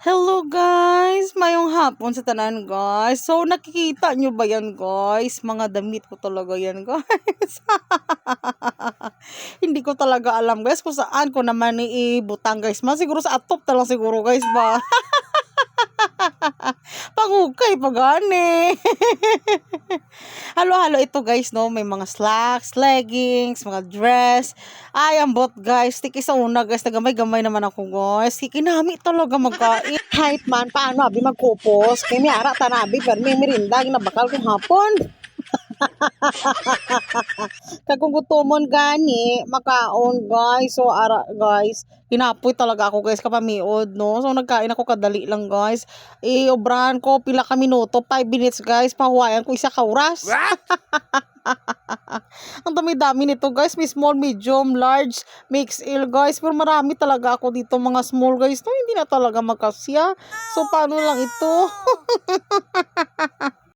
Hello guys! Mayong hapon sa tanan guys. So nakikita nyo ba yan guys? Mga damit ko talaga yan guys. Hindi ko talaga alam guys kung saan ko naman iibutang guys. Siguro sa atop na lang siguro guys ba. Pangukay pa gani. Halo-halo ito guys no. May mga slacks, leggings, mga dress. Ay, ambot guys. Tiki sa una guys. Nagamay-gamay naman ako guys. Kikinami talaga magkain. Kahit man, paano abi magkupos. Kaya may ara tanabi. Pero may merinda. Ginabakal kong hapon. Kagong gutomon gani, makaon guys. So ara guys, hinapoy talaga ako guys kapamiod no. So nagkain ako kadali lang guys. Obrahan ko pila ka minuto, 5 minutes guys. Pahuwayan ko isa ka oras. Ang dami-dami nito guys. May small, medium, large, XL guys. Pero marami talaga ako dito mga small guys. No, hindi na talaga magkasya. So paano lang ito?